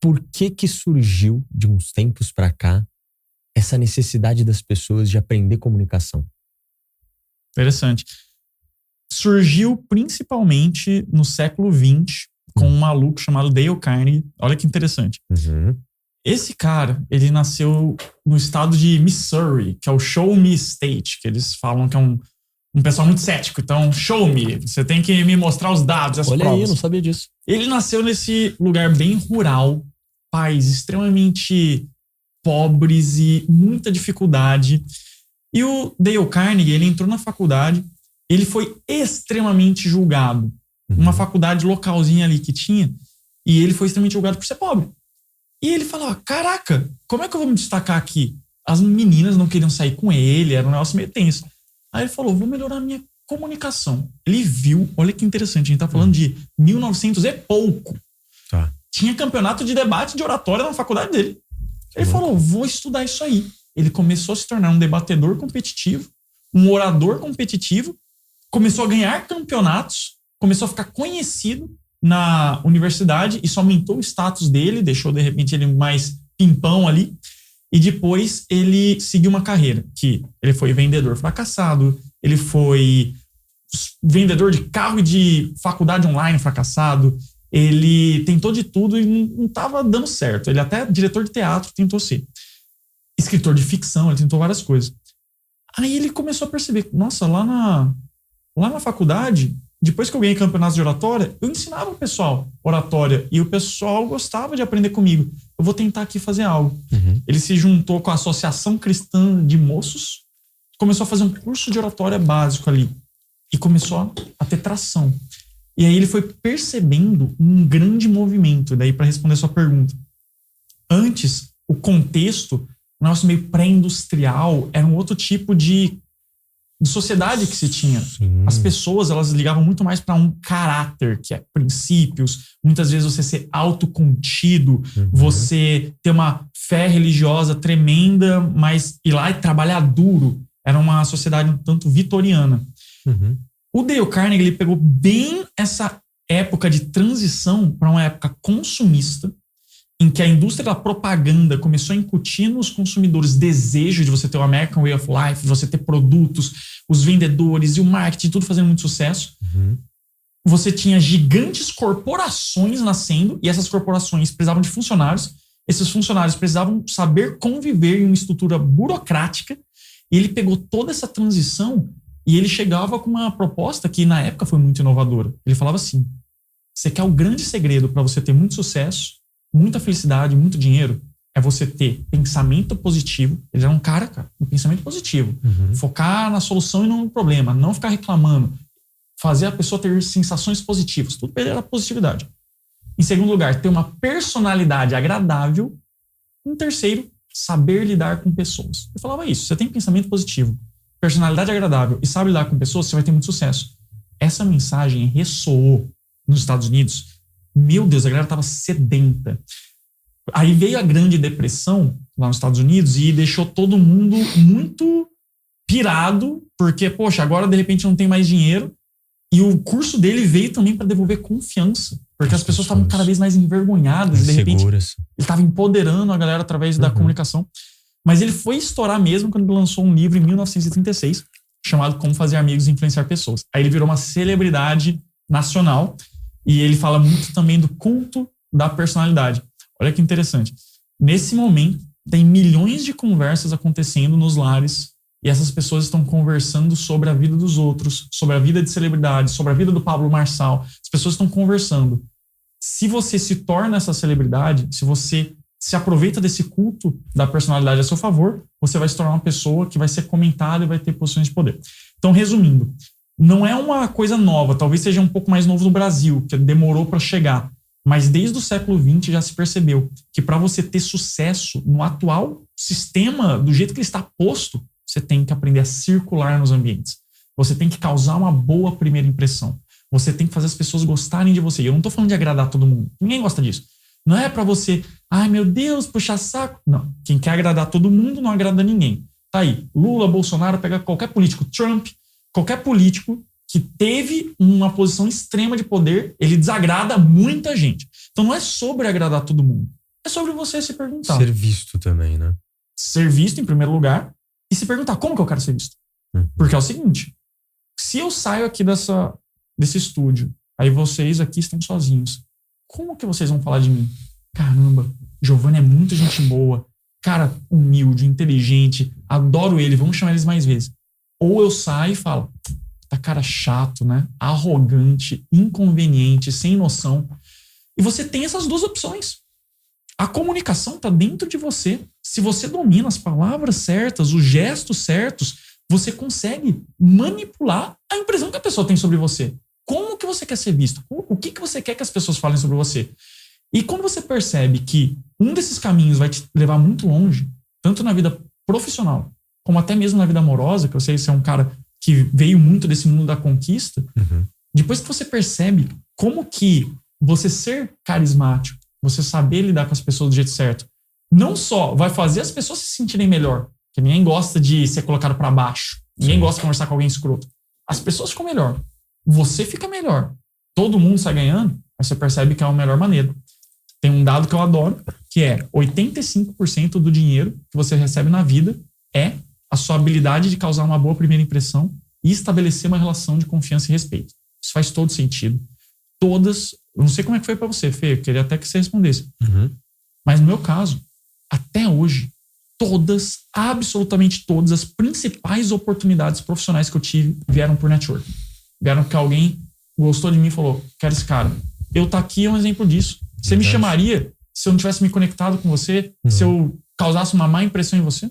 por que surgiu, de uns tempos pra cá, essa necessidade das pessoas de aprender comunicação? Interessante. Surgiu principalmente no século XX com um maluco chamado Dale Carnegie. Olha que interessante. Esse cara, ele nasceu no estado de Missouri, que é o Show Me State, que eles falam que é um pessoal muito cético. Então, show me. Você tem que me mostrar os dados, as provas. Olha aí, eu não sabia disso. Ele nasceu nesse lugar bem rural, pais extremamente pobres e muita dificuldade. E o Dale Carnegie, ele entrou na faculdade, ele foi extremamente julgado. Uma faculdade localzinha ali que tinha, e ele foi extremamente julgado por ser pobre. E ele falava, caraca, como é que eu vou me destacar aqui? As meninas não queriam sair com ele, era um negócio meio tenso. Aí ele falou, vou melhorar a minha comunicação. Ele viu, olha que interessante, a gente tá falando de 1900 e pouco. Tá. Tinha campeonato de debate de oratória na faculdade dele. Ele falou, vou estudar isso aí. Ele começou a se tornar um debatedor competitivo, um orador competitivo, começou a ganhar campeonatos, começou a ficar conhecido na universidade, isso aumentou o status dele, deixou de repente ele mais pimpão ali, e depois ele seguiu uma carreira, que ele foi vendedor fracassado, ele foi vendedor de carro e de faculdade online fracassado, ele tentou de tudo e não estava dando certo. Ele até diretor de teatro tentou ser. Escritor de ficção, ele tentou várias coisas. Aí ele começou a perceber, nossa, lá na faculdade, depois que eu ganhei campeonatos de oratória, eu ensinava o pessoal oratória e o pessoal gostava de aprender comigo. Eu vou tentar aqui fazer algo. Ele se juntou com a Associação Cristã de Moços, começou a fazer um curso de oratória básico ali e começou a ter tração. E aí ele foi percebendo um grande movimento, daí para responder a sua pergunta. Antes, o contexto, o nosso meio pré-industrial, era um outro tipo de sociedade que se tinha. Sim. As pessoas, elas ligavam muito mais para um caráter, que é princípios. Muitas vezes você ser autocontido, você ter uma fé religiosa tremenda, mas ir lá e trabalhar duro. Era uma sociedade um tanto vitoriana. O Dale Carnegie, ele pegou bem essa época de transição para uma época consumista, em que a indústria da propaganda começou a incutir nos consumidores desejo de você ter o American Way of Life, de você ter produtos, os vendedores e o marketing, tudo fazendo muito sucesso. Você tinha gigantes corporações nascendo, e essas corporações precisavam de funcionários. Esses funcionários precisavam saber conviver em uma estrutura burocrática, e ele pegou toda essa transição e ele chegava com uma proposta que na época foi muito inovadora. Ele falava assim, você quer o grande segredo para você ter muito sucesso, muita felicidade, muito dinheiro, é você ter pensamento positivo. Ele era um cara do pensamento positivo. Focar na solução e não no problema, não ficar reclamando, fazer a pessoa ter sensações positivas. Tudo para ele era positividade. Em segundo lugar, ter uma personalidade agradável. Em terceiro, saber lidar com pessoas. Eu falava isso, você tem pensamento positivo, personalidade agradável e sabe lidar com pessoas, você vai ter muito sucesso. Essa mensagem ressoou nos Estados Unidos. Meu Deus, a galera estava sedenta. Aí veio a Grande Depressão lá nos Estados Unidos e deixou todo mundo muito pirado, porque, poxa, agora de repente não tem mais dinheiro. E o curso dele veio também para devolver confiança, porque as pessoas estavam cada vez mais envergonhadas. E de repente ele estava empoderando a galera através da comunicação. Mas ele foi estourar mesmo quando ele lançou um livro em 1936, chamado Como Fazer Amigos e Influenciar Pessoas. Aí ele virou uma celebridade nacional. E ele fala muito também do culto da personalidade. Olha que interessante. Nesse momento, tem milhões de conversas acontecendo nos lares e essas pessoas estão conversando sobre a vida dos outros, sobre a vida de celebridades, sobre a vida do Pablo Marçal. As pessoas estão conversando. Se você se torna essa celebridade, se você se aproveita desse culto da personalidade a seu favor, você vai se tornar uma pessoa que vai ser comentada e vai ter posições de poder. Então, resumindo, não é uma coisa nova, talvez seja um pouco mais novo no Brasil, que demorou para chegar. Mas desde o século XX já se percebeu que para você ter sucesso no atual sistema, do jeito que ele está posto, você tem que aprender a circular nos ambientes. Você tem que causar uma boa primeira impressão. Você tem que fazer as pessoas gostarem de você. Eu não estou falando de agradar todo mundo. Ninguém gosta disso. Não é para você, ai meu Deus, puxar saco. Não. Quem quer agradar todo mundo não agrada ninguém. Tá aí. Lula, Bolsonaro, pega qualquer político, Trump, qualquer político que teve uma posição extrema de poder, ele desagrada muita gente. Então não é sobre agradar todo mundo. é sobre você se perguntar. Ser visto também, né? Ser visto em primeiro lugar e se perguntar como que eu quero ser visto. Porque é o seguinte, se eu saio aqui desse estúdio, aí vocês aqui estão sozinhos, como que vocês vão falar de mim? Caramba, Giovanni é muito gente boa, cara humilde, inteligente, adoro ele, vamos chamar eles mais vezes. Ou eu saio e falo, tá cara chato, né? Arrogante, inconveniente, sem noção. E você tem essas duas opções. A comunicação tá dentro de você. Se você domina as palavras certas, os gestos certos, você consegue manipular a impressão que a pessoa tem sobre você. Como que você quer ser visto? O que você quer que as pessoas falem sobre você? E quando você percebe que um desses caminhos vai te levar muito longe, tanto na vida profissional, como até mesmo na vida amorosa, que eu sei que você é um cara que veio muito desse mundo da conquista, depois que você percebe como que você ser carismático, você saber lidar com as pessoas do jeito certo, não só vai fazer as pessoas se sentirem melhor, porque ninguém gosta de ser colocado para baixo, ninguém gosta de conversar com alguém escroto. As pessoas ficam melhor, você fica melhor, todo mundo sai ganhando, aí você percebe que é a melhor maneira. Tem um dado que eu adoro, que é 85% do dinheiro que você recebe na vida é a sua habilidade de causar uma boa primeira impressão e estabelecer uma relação de confiança e respeito. Isso faz todo sentido. Todas, eu não sei como é que foi pra você, Fê, eu queria até que você respondesse. Mas no meu caso, até hoje, todas, absolutamente todas as principais oportunidades profissionais que eu tive vieram por network. Vieram porque alguém gostou de mim e falou, quero esse cara. Eu tá aqui é um exemplo disso. Você me chamaria se eu não tivesse me conectado com você, se eu causasse uma má impressão em você?